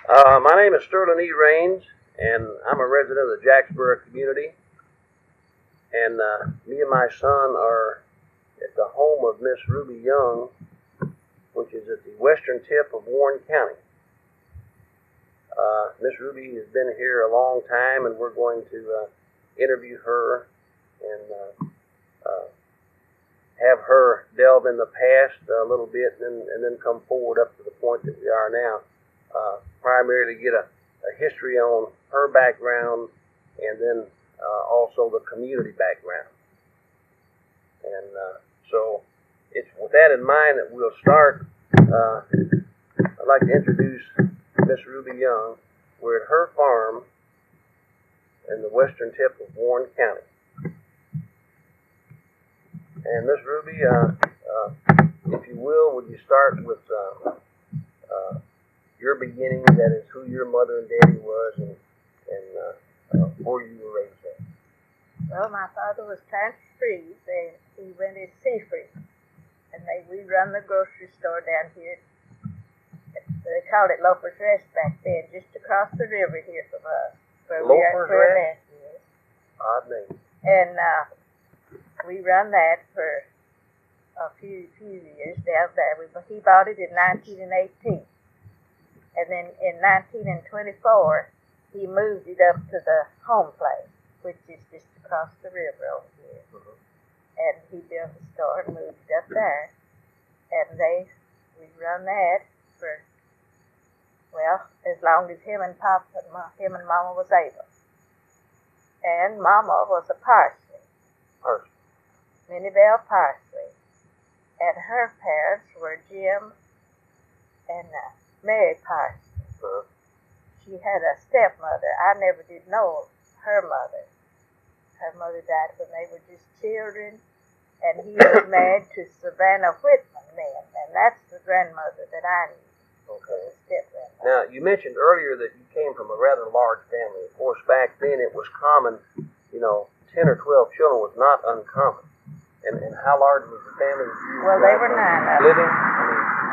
My name is Sterling Eugene Rains, and I'm a resident of the Jacksboro community. And me and my son are at the home of Miss RubyYoung, which is at the western tip of Warren County. Miss Ruby has been here a long time, and we're going to interview her and have her delve in the past a little bit, and then come forward up to the point that we are now. Primarily get a history on her background, and then also the community background. And so it's with that in mind that we'll start. I'd like to introduce Miss RubyYoung. We're at her farm in the western tip of Warren County. And Miss Ruby, if you will, would you start with your beginning, that is who your mother and daddy was, and where you were raised at? Well, my father was transferred, and he went as Seaford, and we run the grocery store down here. They called it Loafer's Rest back then, just across the river here from us. Loafer's Rest? Yes. Odd name. And we run that for a few years down there. He bought it in 1918. And then in 1924, he moved it up to the home place, which is just across the river over here. Mm-hmm. And he built a store and moved it up there. And we run that for, well, as long as him and Mama was able. And Mama was a Parsley. Minnie Bell Parsley. And her parents were Jim and Mary Parsley. Uh-huh. She had a stepmother. I never did know her mother. Her mother died when they were just children, and he was married to Savannah Whitman then, and that's the grandmother that I knew. Okay. Step-grandmother. Now, you mentioned earlier that you came from a rather large family. Of course, back then it was common, 10 or 12 children was not uncommon. And how large was the family? Well, they were 9 of them. Living?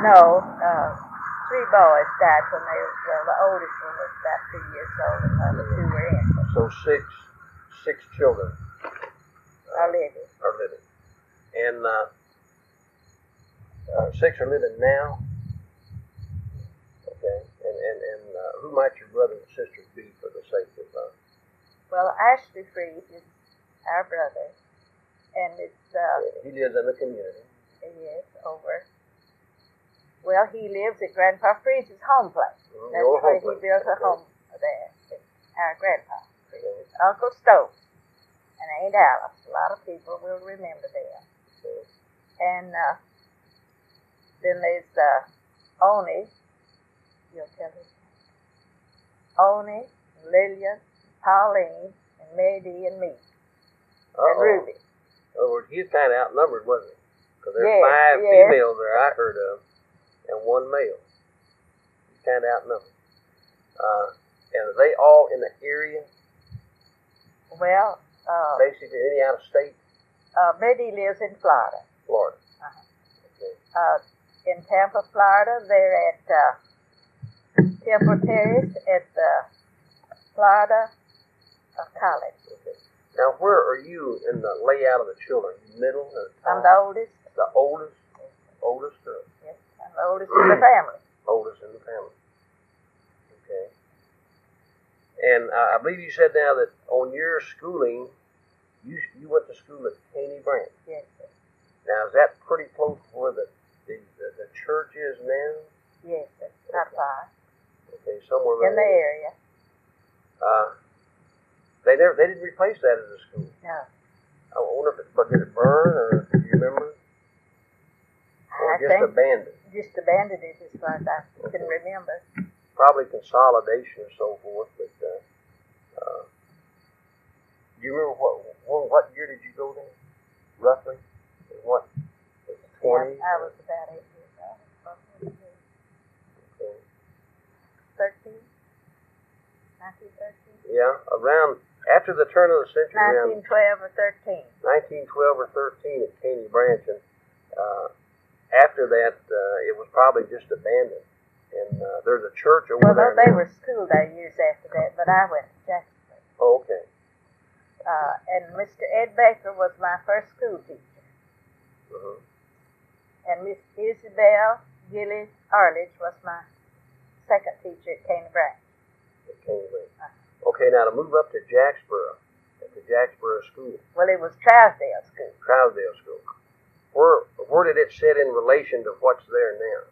No, 3 boys died when they were, the oldest one was about 2 years old, and the other 2 were infants. So six children are living. And 6 are living now? Okay. And who might your brothers and sisters be, for the sake of... Well, Ashley Freed is our brother, and it's... he lives in the community. Yes, over. Well, he lives at Grandpa Freeze's home place. Mm-hmm. That's where he built a home there. It's our grandpa. Okay. Uncle Stokes and Aunt Alice. A lot of people will remember them. Okay. And then there's Oni. You'll tell his name. Oni, Lillian, Pauline, and Mary D. and me. And Ruby. In other words, he's kind of outnumbered, wasn't he? Because there's 5 yes. females there I heard of, and 1 male. He's kind of outnumbered. And are they all in the area? Well, basically, any out of state? Mary D. lives in Florida. Florida. Uh-huh. Okay. In Tampa, Florida, they're at Temple Terrace at the Florida College. Okay. Now, where are you in the layout of the children? Middle or top? I'm the oldest. The oldest? Oldest? Yes, I'm the oldest in the family. Oldest in the family. Okay. And I believe you said now that on your schooling, you went to school at Caney Branch. Yes, sir. Now, is that pretty close to where the church is now? Yes, sir. Not far. Okay, somewhere in the area. They didn't replace that as a school. No. I wonder if did it burn, or do you remember? Or I just think abandoned? Just abandoned it, as far as I can remember. Probably consolidation or so forth, but do you remember what year did you go there, roughly? What, 20? Yeah, I was about 8 years old. Okay. 13? 1913? Yeah, around, after the turn of the century, 1912 or 13. 1912 or 13 at Caney Branch, and after that, it was probably just abandoned. And there's a church over well, there. Well, no, they now. were school there years after that, but I went to Jacksboro. Oh, okay. And Mr. Ed Baker was my first school teacher. Uh-huh. And Miss Isabel Gillis Arledge was my second teacher at Caney Branch. At Caney Branch. Okay, now to move up to Jacksboro, at the Jacksboro School. Well, it was Trousdale School. Trousdale School. Where did it sit in relation to what's there now?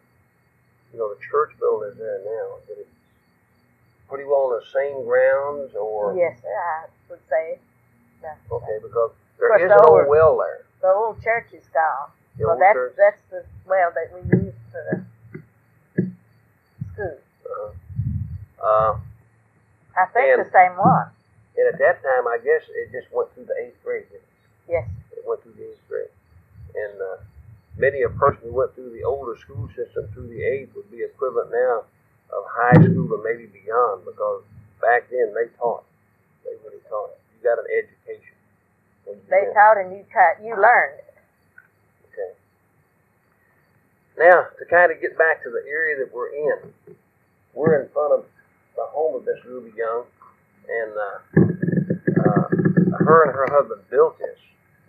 You know, the church building is there now. Did it pretty well on the same grounds, or? Yes, sir, I would say. Okay, because there is the an old well there. The old church is gone. The well, old church? That's the well that we used for the school. I think the same one. And at that time, I guess it just went through the 8th grade. Yes. It went through the 8th grade. And many a person who went through the older school system through the 8th would be equivalent now of high school or maybe beyond, because back then they taught. They really taught. You got an education. They taught and you learned it. Okay. Now, to kind of get back to the area that we're in front of the home of Miss RubyYoung, and her and her husband built this.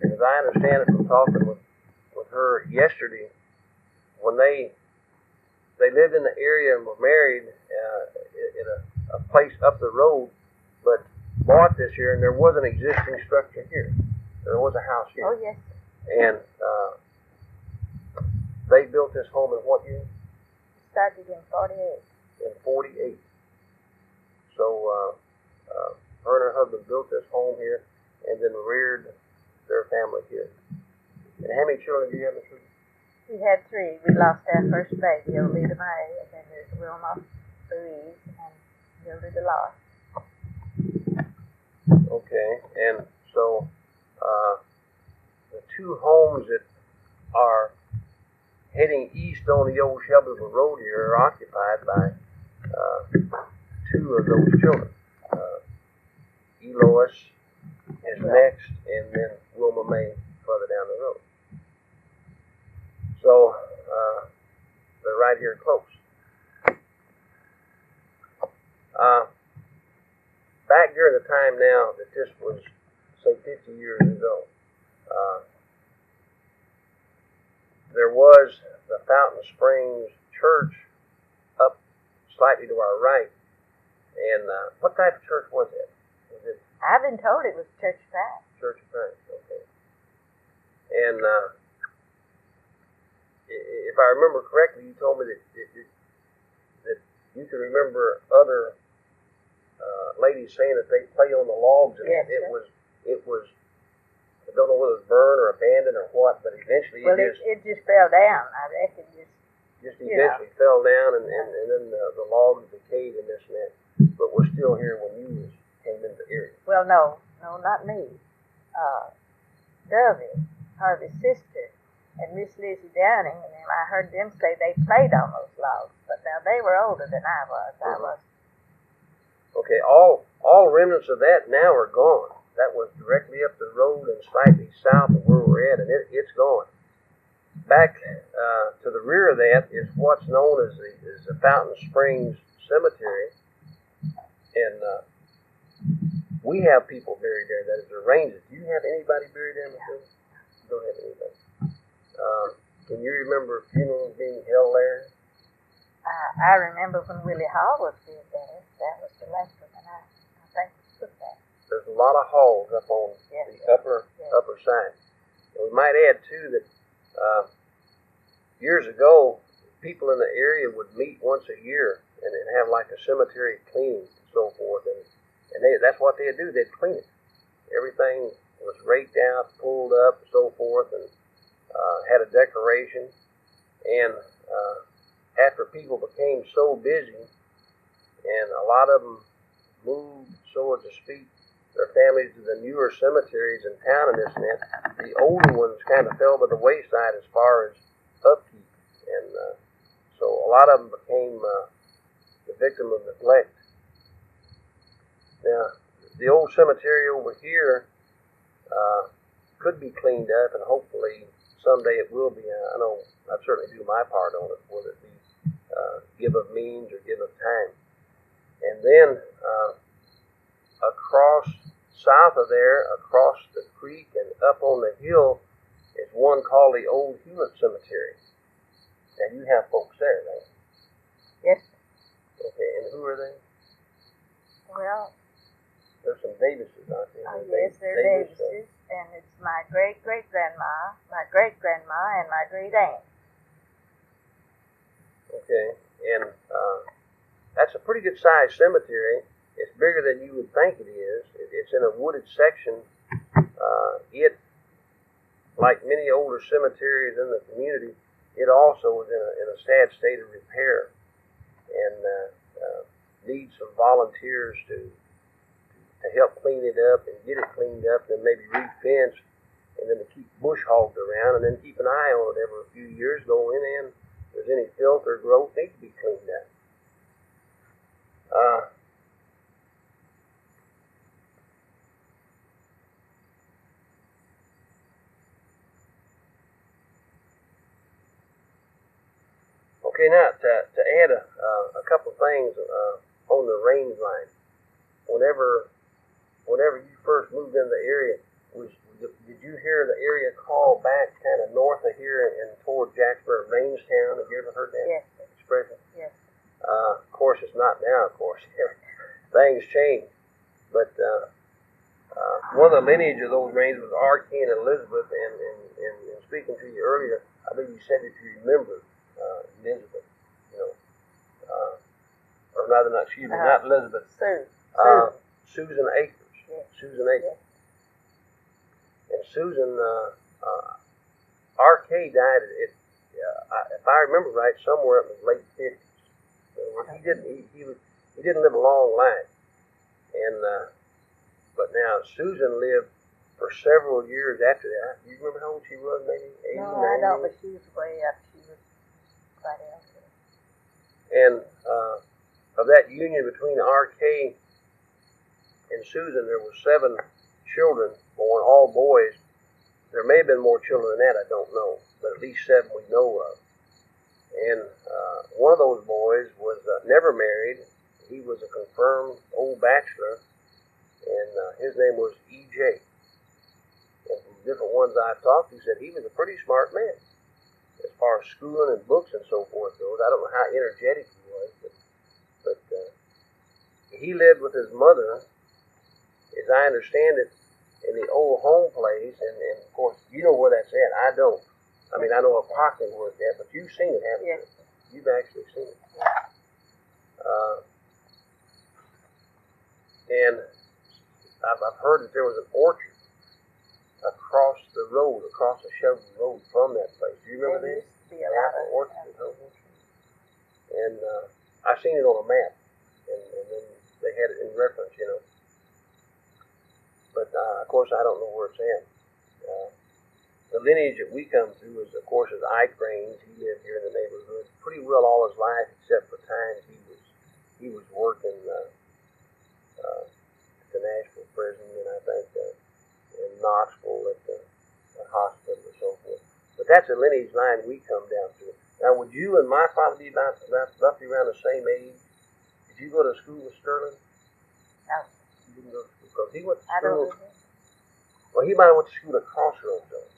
And as I understand it from talking with her yesterday, when they lived in the area and were married in a place up the road, but bought this here, and there was an existing structure here. There was a house here. Oh, yes. And they built this home in what year? Started in 48. In 48. So her and her husband built this home here and then reared their family here. And how many children do you have, Miss Ruby? We had 3. We lost our first baby, Olita Mae, and then there's Wilma Louise and Hilda DeLoss. Okay, and so the 2 homes that are heading east on the old Shelbyville Road here are occupied by 2 of those children. Elois is next, and then Wilma Mae further down the road. So they're right here close. Back during the time now that this was, say, 50 years ago, there was the Fountain Springs Church up slightly to our right. And what type of church was it? Was it? I've been told it was Church of Christ. Church of Christ, okay. And if I remember correctly, you told me that you can remember other ladies saying that they play on the logs, and yes, it was. I don't know whether it was burned or abandoned or what, but eventually it just fell down. I reckon just eventually fell down, and then the logs decayed and this and that. But we're still here when you came into the area. Well, no, not me. Dovey, Harvey's sister, and Miss Lizzie Downing, and I heard them say they played on those logs. But now they were older than I was. I was. Okay, all remnants of that now are gone. That was directly up the road and slightly south of where we're at, and it's gone. Back to the rear of that is what's known as the Fountain Springs Cemetery, and we have people buried there. That is the Rainses. Do you have anybody buried there? You don't have anybody. Can you remember funerals being held there? I remember when Willie Hall was buried there. That was the last one, and I think we took that. There's a lot of halls up on the upper side. And we might add too that years ago, people in the area would meet once a year and have like a cemetery cleaning and so forth, and that's what they'd do. They'd clean it. Everything was raked out, pulled up, and so forth, and had a decoration. And after people became so busy, and a lot of them moved, so to speak, their families to the newer cemeteries in town and this and that, the older ones kind of fell by the wayside as far as upkeep. And so a lot of them became the victim of neglect. Now, the old cemetery over here could be cleaned up, and hopefully someday it will be. I know I'd certainly do my part on it, whether it be give of means or give of time. And then across south of there, across the creek and up on the hill, is one called the Old Hewlett Cemetery. Now you have folks there, right? Yes. Okay, and who are they? Well, there's some Davises, aren't there? Oh, yes, they're Davises, and it's my great-great-grandma, my great-grandma, and my great-aunt. Okay, and that's a pretty good-sized cemetery. It's bigger than you would think it is. It's in a wooded section. It, like many older cemeteries in the community, it also is in a sad state of repair, and needs some volunteers to help clean it up and get it cleaned up, and maybe re-fenced, and then to keep bush hogged around, and then keep an eye on it every few years, go in and if there's any filth or growth, needs to be cleaned up. Okay, now to add a couple things on the Rains line. Whenever you first moved into the area, did you hear the area call back kind of north of here and toward Jacksboro, Rainstown? Have you ever heard that expression? Yes. Of course, it's not now, of course. Things change. But one of the lineage of those Rains was R. Ken and Elizabeth, and speaking to you earlier, I believe you said that you remembered Elizabeth, or rather, not Elizabeth. Susan Akers. Yes. Susan Akers. Yes. And Susan, R.K. died if I remember right, somewhere in the late 50s. He didn't live a long life. And but now Susan lived for several years after that. Do you remember how old she was? Maybe 80? No, I don't, but she was way up. She was quite elderly. And of that union between R.K. and Susan, there were 7 children born, all boys. There may have been more children than that, I don't know, but at least 7 we know of. And one of those boys was never married. He was a confirmed old bachelor, and his name was E.J. And from different ones I've talked to, said he was a pretty smart man as far as schooling and books and so forth goes. I don't know how energetic he was, but he lived with his mother, as I understand it, in the old home place, and of course, you know where that's at. I don't. I mean, I know approximately where it's at, but you've seen it, haven't you? You've actually seen it. And I've heard that there was an orchard across the road, across the Shelby Road from that place. Do you remember that? An orchard. And I've seen it on a map, and then they had it in reference, But, of course, I don't know where it's at. The lineage that we come through is, of course, is Ike Rains. He lived here in the neighborhood pretty well all his life, except for times he was working at the Nashville prison, and I think in Knoxville at the hospital or so forth. But that's a lineage line we come down through. Now, would you and my father be about roughly around the same age? Did you go to school with Sterling? No. You didn't go to school because he went to school. I don't know. Well, he might have went to school at Crossroads, though.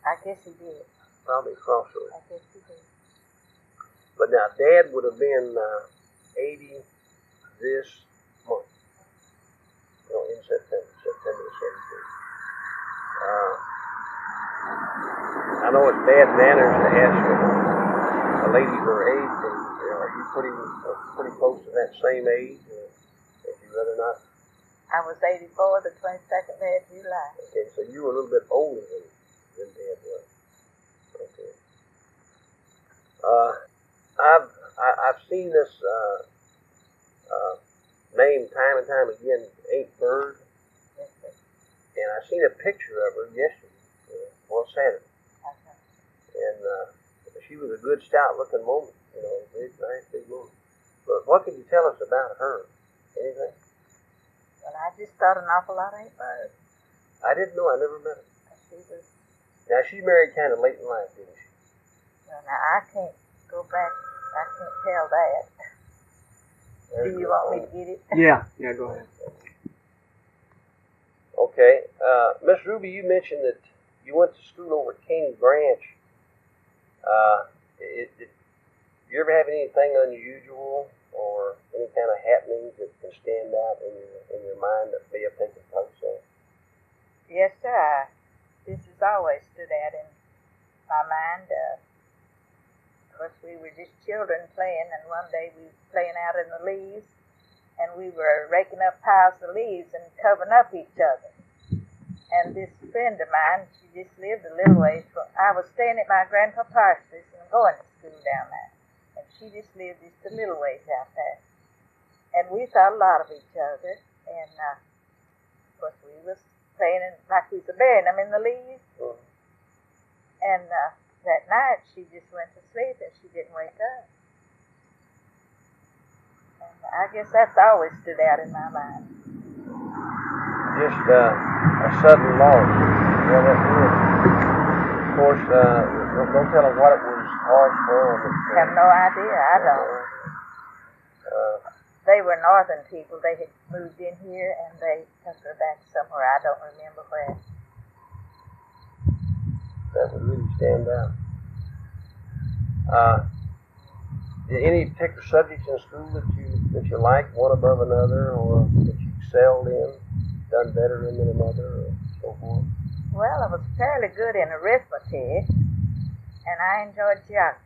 I guess he did. Probably Crossroads. I guess he did. But now, Dad would have been 80 this month. In September the 17th. I know it's bad manners to ask a lady her age. Are you pretty close to that same age? If you'd rather not. I was 84 the 22nd day of July. Okay, so you were a little bit older than Dad was. Okay. I've seen this name time and time again, Aunt Bird. And I seen a picture of her yesterday, Saturday. And she was a good, stout-looking woman, big, nice, big woman. But what can you tell us about her? Anything? Well, I just thought an awful lot of Aunt Bird. I didn't know. I never met her. She was. Now, she married kind of late in life, didn't she? Well, now, I can't go back I can't tell that. Do you want me to get it? Yeah, go ahead. Okay. Miss Ruby, you mentioned that you went to school over at Caney Branch. Did you ever have anything unusual or any kind of happenings that can stand out in your mind that may have taken place there? Yes, sir. This has always stood out in my mind. Of course, we were just children playing, and one day we were playing out in the leaves, and we were raking up piles of leaves and covering up each other. And this friend of mine, she just lived a little ways from, I was staying at my grandpa Parsons and going to school down there. And she just lived just a little ways out there. And we thought a lot of each other. And, of course, we was playing like we was burying them in the leaves. Mm-hmm. And that night, she just went to sleep and she didn't wake up. And I guess that's always stood out in my mind. Just a sudden loss. Well, that would. Of course, don't tell them what it was hard for. I have no idea. I don't. They were northern people. They had moved in here and they took her back somewhere. I don't remember where. That would really stand out. Any particular subjects in school that you liked, one above another, or that you excelled in, done better in than another, or so forth? Well, I was fairly good in arithmetic, and I enjoyed geography.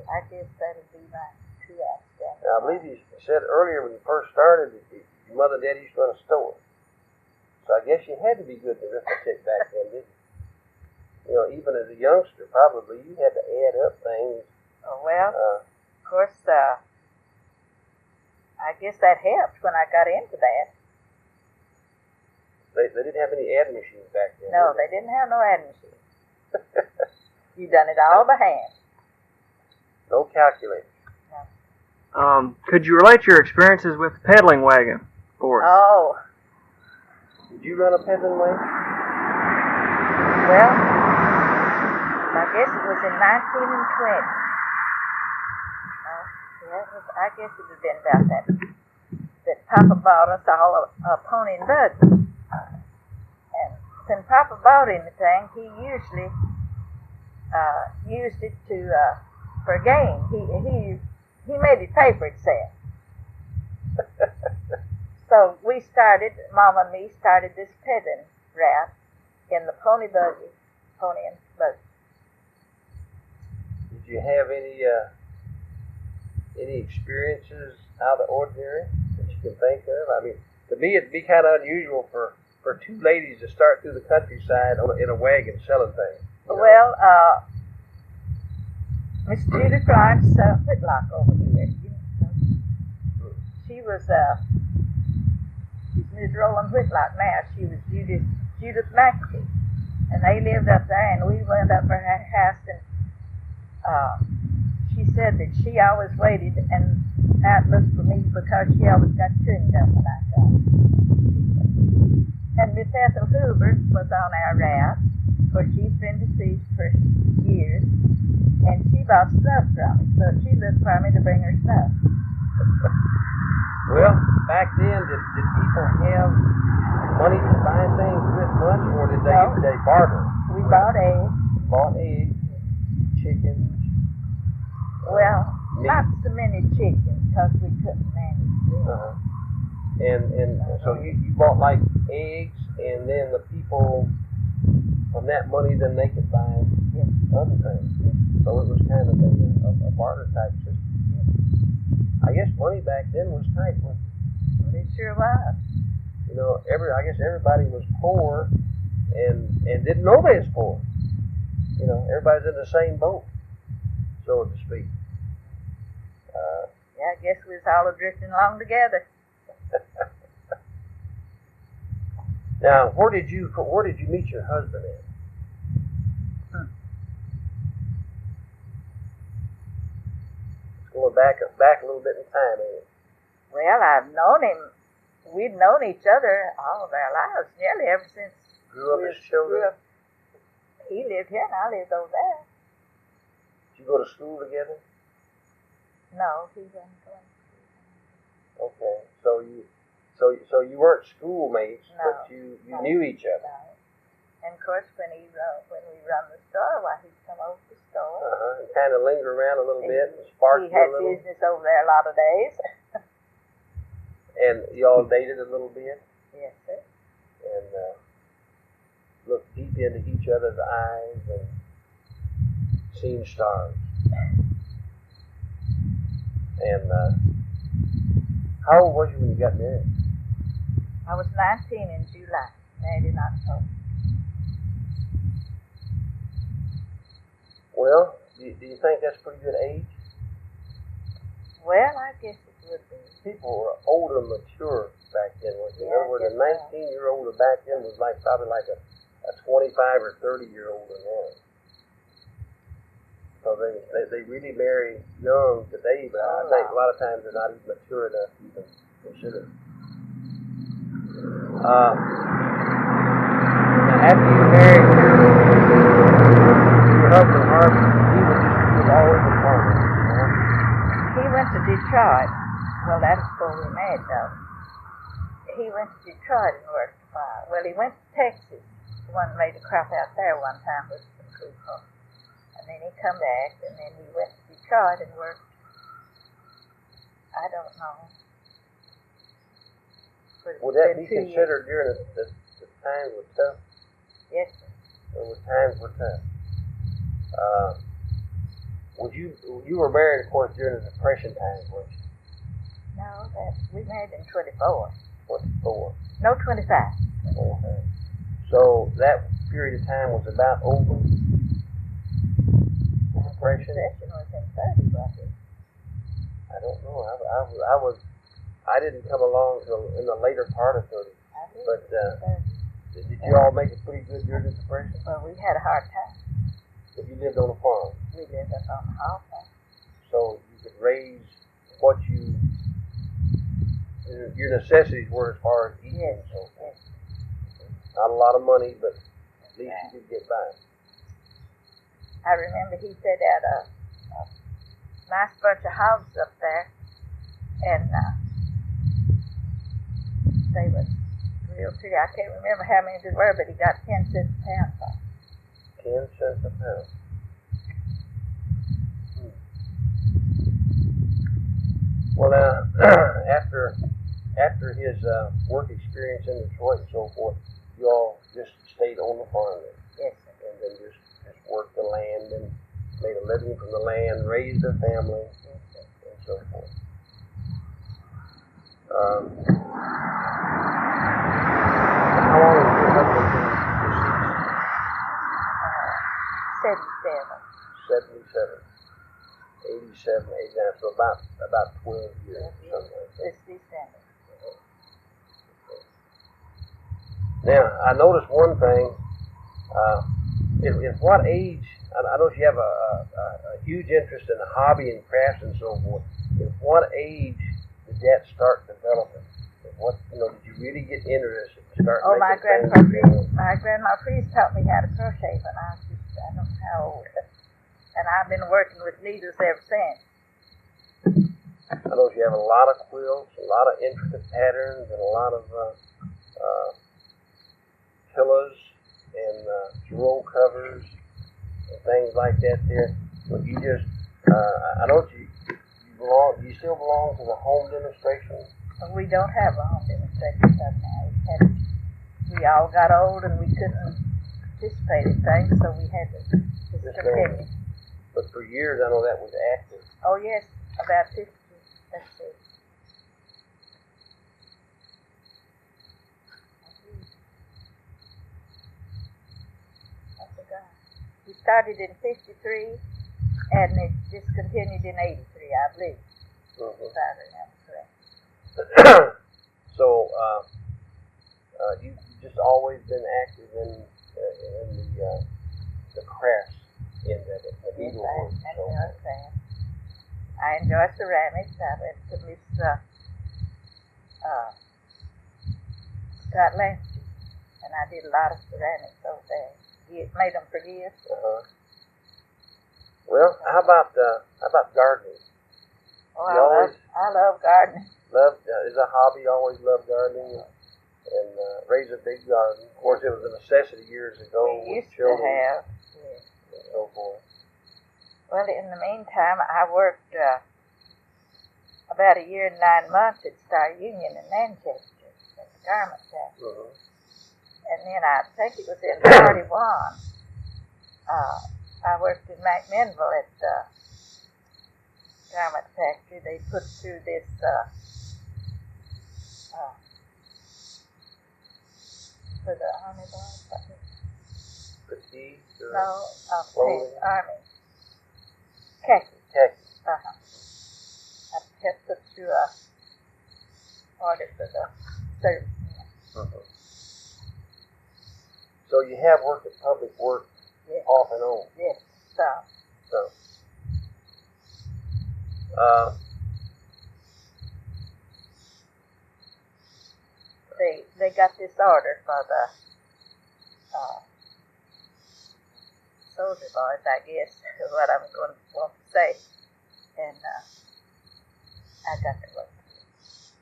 I guess that would be my two outstanding. Now, I believe you said earlier when you first started that your mother and daddy used to run a store. So I guess you had to be good at arithmetic back then, didn't you? You know, even as a youngster, probably you had to add up things. Oh, well, of course, I guess that helped when I got into that. They didn't have any add machines back then. No, they didn't have no add machines. You done it all by hand. No calculator. No. Could you relate your experiences with the peddling wagon for us? Oh, Did you run a peddling wagon? well, I guess it was in 1920. I guess it had been about that Papa bought us all a pony and buggy. And when Papa bought anything, he usually used it for gain. He made it pay for itself. So we started, Mama and me started this peddling route in the pony and buggy. Did you have any experiences out of the ordinary that you can think of? I mean, to me, it'd be kind of unusual for two ladies to start through the countryside in a wagon selling things. You know? Well, Miss Judith Rains Whitlock over here. She was she's Miss Roland Whitlock now. She was Judith McAfee, and they lived up there. And we went up to her house, and she said that she always waited and looked for me because she always got chewing gum when I come. And Miss Ethel Hoover was on our route, for she's been deceased for years, and she bought stuff from me, so she looked for me to bring her stuff. Well, back then, did people have money to buy things with much, or did they barter? We bought eggs. Bought eggs, chickens. Well, not so many chickens, because we couldn't manage them. And so you bought like eggs, and then the people from that money, then they could buy other things. So it was kind of a barter type system. I guess money back then was tight, wasn't it? Well, it sure was. You know, I guess everybody was poor and didn't know they was poor. You know, everybody's in the same boat, so to speak. Yeah, I guess we was all drifting along together. Now, where did you meet your husband at? It's going back a little bit in time, ain't it? Well, I've known him. We'd known each other all of our lives, nearly ever since Grew up as children? He lived here and I lived over there. Did you go to school together? No, he wasn't going to school. Okay, so you weren't schoolmates, No, but you knew each other. No. And of course, when we run the store, why he'd come over to the store. And kind of linger around a little bit and spark He you a had little. business over there a lot of days. And y'all dated a little bit. Yes, sir. And looked deep into each other's eyes and seen stars. And how old was you when you got married? I was 19 in July, married in October. Well, do you think that's a pretty good age? Well, I guess it would be. People were older and mature back then. In Yeah, other words, a 19-year-old back then was probably like a 25 or 30-year-old now. So they really marry young today, but I think a lot of times they're not even mature enough to even consider. After you married your husband Harvey, he was always a farmer. He went to Detroit. Well, that was before we married, though. He went to Detroit and worked a while. Well, he went to Texas. One made a crop out there one time with some crew corn. And then he come back, and then he went to Detroit and worked, I don't know. Would that be considered during the times were tough? Yes, sir. When times were tough. You were married, of course, during the Depression times, weren't you? No, we married in 24. 24. No, 25. 25. So that period of time was about over. Depression. Depression was in 30, wasn't it? I don't know. I didn't come along till in the later part of 30. But did you all make it pretty good during the Depression? Well, we had a hard time. But you lived on a farm. We lived up on the hall farm. So you could raise what your necessities were as far as eating. Yes, so yes. not a lot of money, but at least you could get by. I remember he set out a nice bunch of hogs up there, and they were real pretty. I can't remember how many there were, but he got 10 cents a pound for them. 10 cents a pound. Well, after his work experience in Detroit and so forth, you all just stayed on the farm then? Yes, sir. And then just worked the land and made a living from the land, raised a family, and so forth. How long has your husband been deceased? 77. 87, 89, so about 12 years or something like that. This December. Now, I noticed one thing. At what age, I know you have a huge interest in the hobby and crafts and so forth. At what age did that start developing? Did you really get interested in starting making my grandma Priest taught me how to crochet when I don't know how old. And I've been working with needles ever since. I know you have a lot of quilts, a lot of intricate patterns, and a lot of pillows and roll covers and things like that there. But you just, I know you belong. Do you still belong to the home demonstration? We don't have a home demonstration club now. We all got old and we couldn't participate in things, so we had to just continue. But for years, I know that was active. Oh, yes, about 50. Let's see. I forgot. We started in 53, and it discontinued in 83, I believe. If I remember correctly. So, you've just always been active in the crafts. In the needlework. I enjoy ceramics. I went to Miss Scott Lansky, and I did a lot of ceramics over there. Made them for gifts. Well, how about gardening? Oh, You I love gardening. It's a hobby. Always loved gardening and raised a big garden. Of course, it was a necessity years ago We with used children to have. Yes. and so forth. Well, in the meantime, I worked about a year and 9 months at Star Union in Manchester at the garment factory. Mm-hmm. And then I think it was in 41. I worked in McMinnville at the garment factory. They put through this for the Army boys. Fatigue? No, clothing? Army. Khaki. Khaki. Uh-huh. I had put through a order for the service. Mm-hmm. So you have worked at public work Yes. off and on. Yes, So, they got this order for the soldier boys, I guess, is what I'm going to want to say. And I got to work.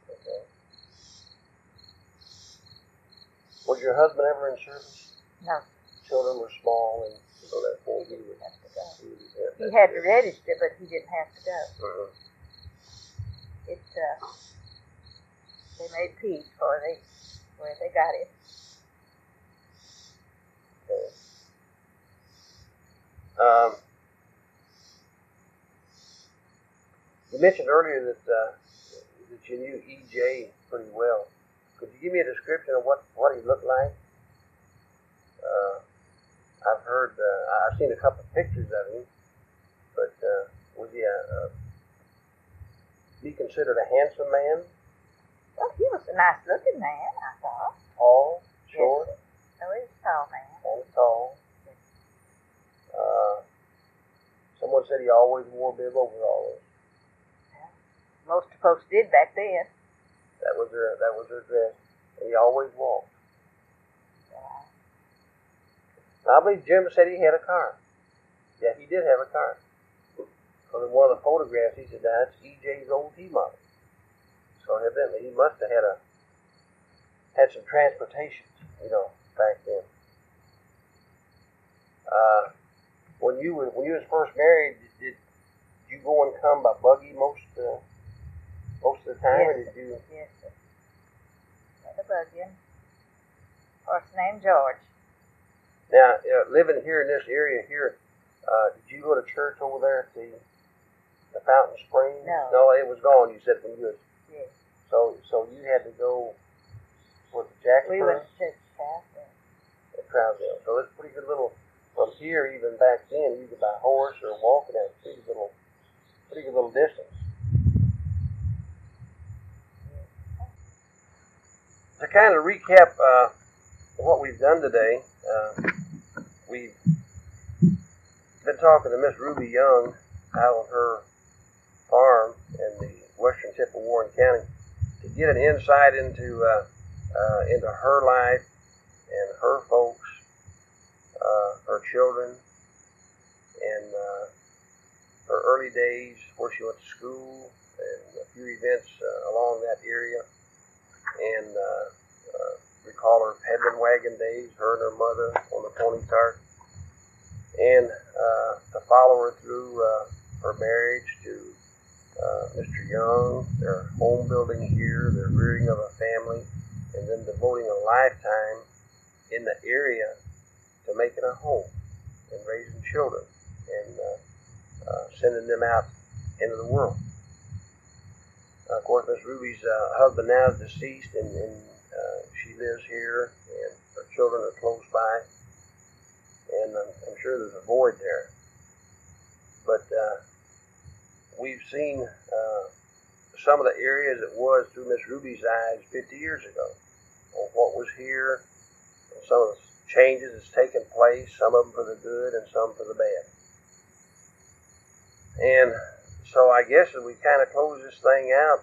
okay. Was your husband ever in service? No. Children were small, and so that whole He didn't have to go. he He had to register, but he didn't have to go. Uh-huh. They made peace where they got it. Okay. You mentioned earlier that you knew E.J. pretty well. Could you give me a description of what he looked like? I've heard, I've seen a couple of pictures of him, but was he considered a handsome man? Well, he was a nice looking man, I thought. Tall, short? Yes. Oh, he was a tall man. And tall. Someone said he always wore big overalls. Yeah. Most folks did back then. That was their dress. And he always walked. Yeah. I believe Jim said he had a car. Yeah, he did have a car. So in one of the photographs, he said, that's E.J.'s old T-model. So evidently, he must have had some transportation, back then. When you was first married, did you go and come by buggy most of the time, yes, or did you? Yes, sir. Had a buggy. Horse named George. Now, living here in this area here, did you go to church over there at the Fountain Spring? No, it was gone. You said when you was. Yes. So you had to go with Jacksboro? We went to Trousdale. At Trousdale. So it's pretty good little. From here, even back then, you could by horse or walking at a pretty good little distance. To kind of recap what we've done today, we've been talking to Miss RubyYoung out on her farm in the western tip of Warren County to get an insight into her life and her folks, her children, and her early days, where she went to school, and a few events along that area, and recall her peddling wagon days, her and her mother on the pony cart, and to follow her through her marriage to Mr. Young, their home building here, their rearing of a family, and then devoting a lifetime in the area to making a home and raising children and sending them out into the world. Of course, Miss Ruby's husband now is deceased, and she lives here, and her children are close by, and I'm sure there's a void there. But we've seen some of the areas it was through Miss Ruby's eyes 50 years ago, on what was here, and some of the changes that's taken place, some of them for the good and some for the bad. And so I guess as we kind of close this thing out,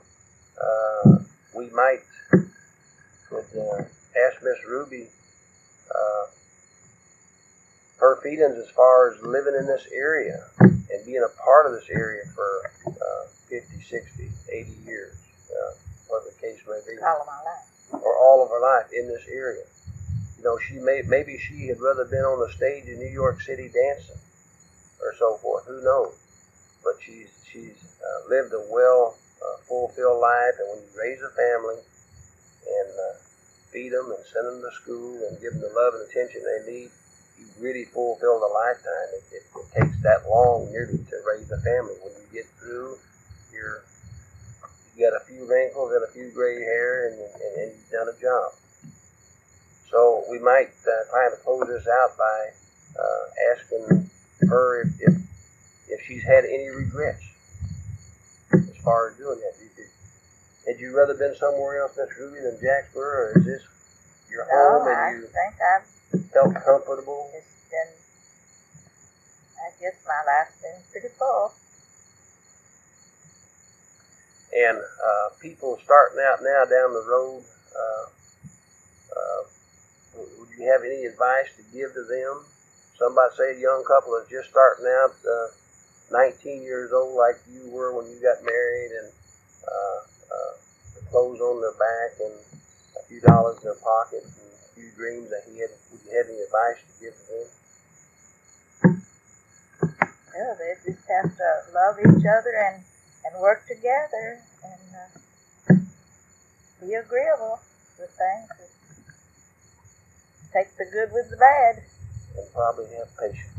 we might could ask Miss Ruby her feelings as far as living in this area and being a part of this area for 50, 60, 80 years, whatever the case may be. All of my life. Or all of her life in this area. You know, maybe she had rather been on the stage in New York City dancing, or so forth. Who knows? But she's lived a fulfilled life. And when you raise a family and feed them and send them to school and give them the love and attention they need, you really fulfilled a lifetime. It takes that long nearly to raise a family. When you get through, you got a few wrinkles and a few gray hair, and you've done a job. So we might try to close this out by asking her if she's had any regrets as far as doing that. Had you rather been somewhere else, Miss Ruby, than Jacksboro, or is this your home and you think I've felt comfortable? It's been, I guess my life's been pretty full. And people starting out now down the road, would you have any advice to give to them? Somebody, say a young couple is just starting out, 19 years old like you were when you got married, and the clothes on their back and a few dollars in their pocket and a few dreams ahead. Would you have any advice to give to them? Yeah, they just have to love each other and work together and be agreeable to things. Take the good with the bad. And probably have patience.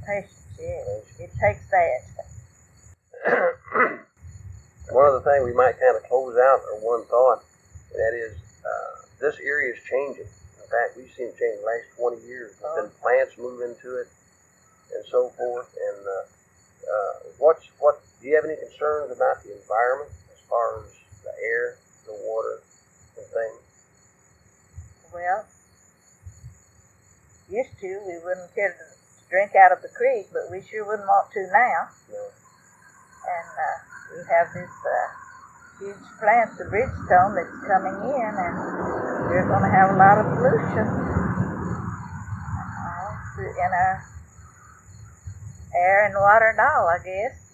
Patience, yes. It takes that. One other thing we might kind of close out, or one thought, and that is this area is changing. In fact, we've seen it change the last 20 years. There's been plants move into it and so forth. And do you have any concerns about the environment as far as the air, the water, and things? Well, used to, we wouldn't care to drink out of the creek, but we sure wouldn't want to now. No. And we have this huge plant, the Bridgestone, that's coming in, and we're going to have a lot of pollution in our air and water and all, I guess.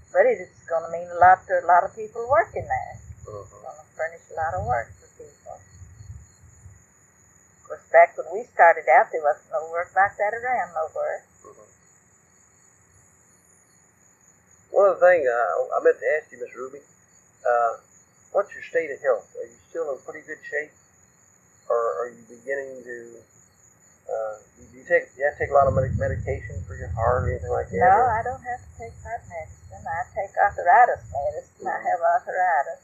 But it's going to mean a lot to a lot of people working there. It's going to furnish a lot of work for people. Of course, back when we started out, there wasn't no work like that around nowhere. One other thing I meant to ask you, Miss Ruby, what's your state of health? Are you still in pretty good shape, or are you beginning to? Do you have to take a lot of medication for your heart or anything like that? No, I don't have to take heart medicine. I take arthritis medicine. I have arthritis.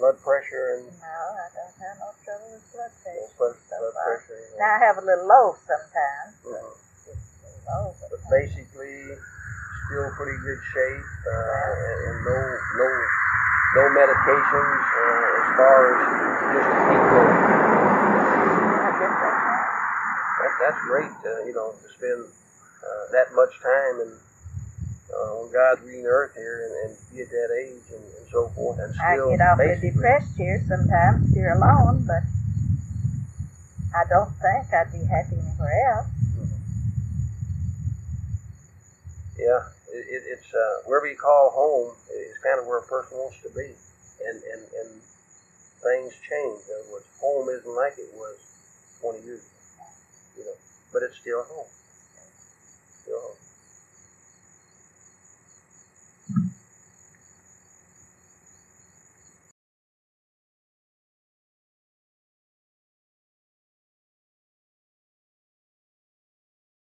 Blood pressure and? No, I don't have no trouble with blood pressure. Blood pressure. Now I have a little low sometimes. It's low, but basically, still pretty good shape, and no medications as far as just to keep going. That's great, to spend that much time on God's green earth here and be at that age and so forth, and still. I get awfully depressed here sometimes, here alone, but I don't think I'd be happy anywhere else. Yeah, it's wherever you call home is kind of where a person wants to be, and things change. In other words, home isn't like it was 20 years ago, but it's still home.